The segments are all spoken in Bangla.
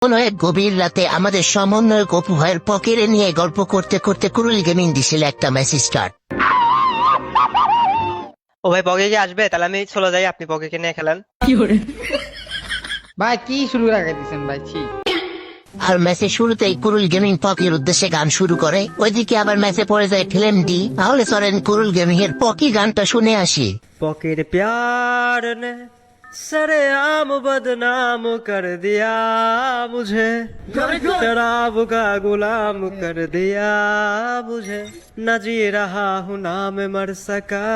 কোনো এক গভীর রাতে আমাদের সমন্বয়ক অপু ভাইয়ের পকেটে নিয়ে গল্প করতে করতে কুরুল গেমিং দিছিল একটা মেসেজ স্টার্ট। ও ভাই পকে কি আসবে? তাহলে আমি চলে যাই, আপনি পকে নিয়ে খেলেন। ভাই কি শুরু লাগাই দিচ্ছেন ভাই? ছি। আর ম্যাচের শুরুতেই কুরুল গেমিং পকির উদ্দেশ্যে গান শুরু করে, ওইদিকে আবার ম্যাচে পড়ে যায় ফিল্ম ডি। তাহলে চলেন কুরুল গেমিং এর পকি গানটা শুনে আসি। पॉकेट प्यार ने सरेआम बदनाम कर दिया मुझे, शराब का गुलाम कर दिया मुझे, न जी रहा हूँ ना मैं मर सका,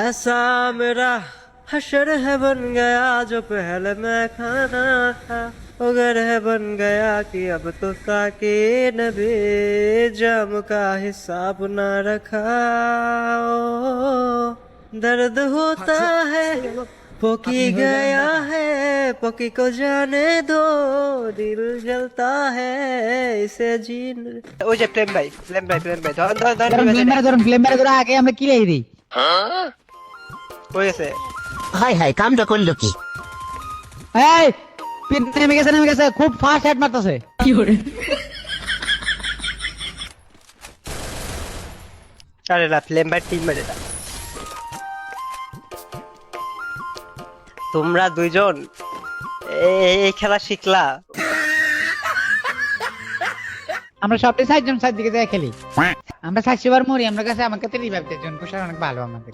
ऐसा मेरा हशर है बन गया जो पहले मैं खाना था, अगर है बन गया कि अब तो साके नबी जाम का हिसाब ना रखा, ओ, दर्द होता है पोकी गया है, पोकी को जाने दो, दिल जलता है इसे जीन। ओ जे प्रेम भाई ধরুন ফিল্ম মেরে ধরো আগে আমরা কি লেগে দিই। हो गए হাই হাই, কামটা করলো কি? এই পিন নেমে গেছে খুব ফাস্ট হেড মারতেছে। কি করে? अरे ना फ्लेम भाई टीम में যেটা তোমরা দুইজন এই খেলা শিখলা। আমরা সবটাই সাইজন সাইড দিকে যাই খেলি। আমরা 60 বার মরি, আমরা কাছে আমার কাছে রিভাইভ দেন কোশার অনেক ভালো আমাদের।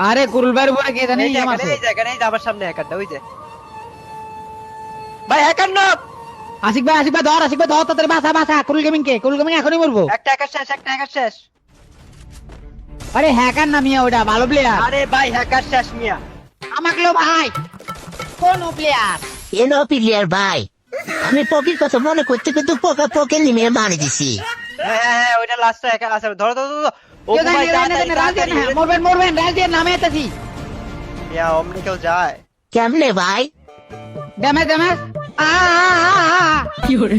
আরে কুরুল ভাইয়ের উপরে কে জানি এই আমার আছে। জায়গায় এই আমার সামনে হ্যাকারটা, ওই যে ভাই হ্যাকার না। আশিক ভাই ধর তাড়াতাড়ি বাসা কুরুল গেমিং এখনই মরবো। একটা হ্যাকার শেষ। আরে হ্যাকার না মিয়া, ওটা ভালো প্লেয়ার। আরে ভাই হ্যাকার শেষ মিয়া। আমাকে লো ভাই কোন প্লেয়ার? এনো প্লেয়ার ভাই, আমি পকির কথা মনে করতে কিন্তু পোকা পকে নিমে মারি দিছি। হ্যাঁ ওইটা লাস্টে হ্যাকার আছে। ধরো ও ভাই মরবেন রাজের নামে আছি। ইয়া অমনি কেউ যায় কেমনে ভাই? ড্যামেজ কি করে?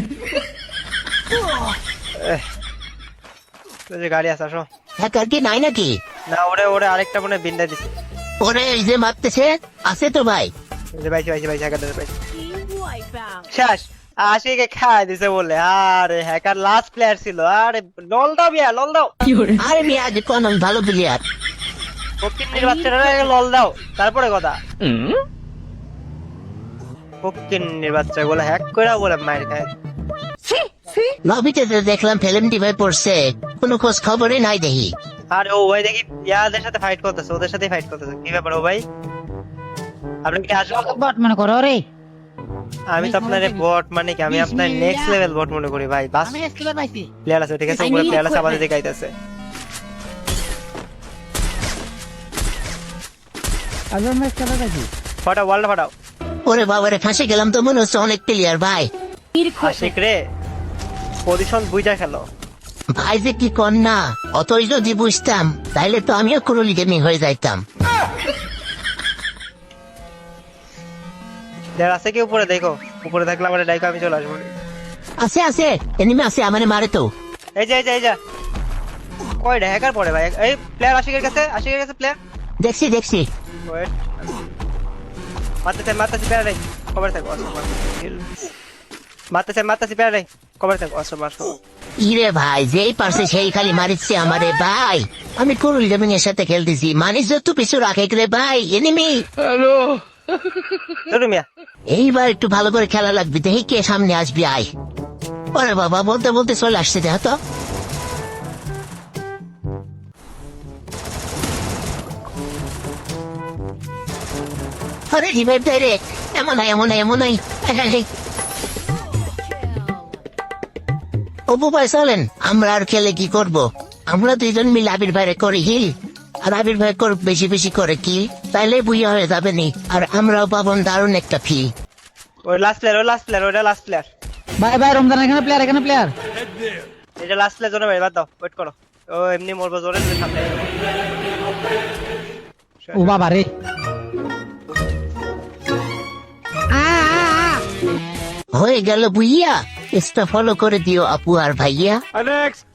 ওই যে গাড়ি আছে, আসো। হ্যাকার কি নাই নাকি? না ওরে আরেকটা মনে বিন্দা দিছে। ওরে এই যে মারতেছে আছে তো ভাই। এই যে ভাই হ্যাকার ভাই শেষ। আশিকে খায় দিছে বলে। আরে হ্যাকার লাস্ট প্লেয়ার ছিল। আরে লল দাও মিয়া, লল দাও। কি করে? আরে মিয়া যে কোন ভালো প্লেয়ার। ফকিন্নির বাচ্চারা লল দাও, তারপরে কথা। ফকিন্নির বাচ্চা গুলো হ্যাক করে বলে মার খায়। লবিতে তো দেখলাম ফিল্ম ডিভাই পড়ছে, কোনো খোঁজ খবরই নাই দেখি। আরে ও ভাই দেখি ইয়াদের সাথে ফাইট করতেছে, ওদের সাথে ফাইট করতেছে। কি ব্যাপার ও ভাই? আপনি কি আসলে বট মনে করো রে? আমি তো আপনার বট মানে কি, আমি আপনার নেক্সট লেভেল বট মনে করি ভাই। বাস আমি এসকিবার পাইছি। প্লেয়ার আছে, ঠিক আছে, উপরে প্লেয়ার আছে, আমাদের দিকে আইতাছে। আবার আমি এসকিবার পাইছি। ফাটাও ওয়ালটা ফাটাও। ওরে বাবারে ফাঁসে গেলাম তো, মনে হচ্ছে অনেক প্লেয়ার ভাই। আশিক রে পজিশন বুঝা খেলো ভাই যে কি কর না, অতই যদি বুঝতাম তাইলে তো আমিও কুরুল গেমিং হয়ে যাইতাম। দেখ আছে কি উপরে? দেখো উপরে থাকলে আমার ডাইকো, আমি চলে আসবো। আছে এনিমি আছে, আমারে মারে তো। এই যে কয়টা হ্যাকার পড়ে ভাই? এই প্লেয়ার আশিকের কাছে প্লেয়ার দেখছি ওয়েট মারতেছে প্লেয়ার নাই, কভার থাকো। মারতেছে প্লেয়ার নাই, কভার থাকো। ইরে ভাই যেই পারছে সেই খালি মারিচ্ছে আমারে ভাই। আমি কুরুল গেমিং এর সাথে খেলতেছি, মানিস যত পিছু রাখে রে ভাই। এনিমি চলো মিয়া। এইবার একটু ভালো করে খেলা লাগবে, দেখি কে সামনে আসবি। আয় ওরে বাবা, বলতে বলতে চলে আসছে, দেখ তো। আরে রিভাইভ দেয় রে। এমন নাই। অপু ভাই চলেন, আমরা আর খেলে কি করব? আমরা দুইজন মিলে আবির ভাইরে করি হিল, আর আবির ভাই করুক বেশি করে কিল, তাইলে বুইয়া হয়ে যাবে নি, আর আমরাও পাবন দারুণ একটা ফি। ওই লাস্ট প্লেয়ার ভাই রমজান এখানে প্লেয়ার। এটা লাস্ট প্লেয়ার জন্য ভাই, বাদ দাও, ওয়েট করো। ও এমনি মরবো জোরে সামনে। ও বাবা রে। হয়ে গেল বুইয়া। ইনস্টা ফলো করে দিও আপু আর ভাইয়া। নেক্সট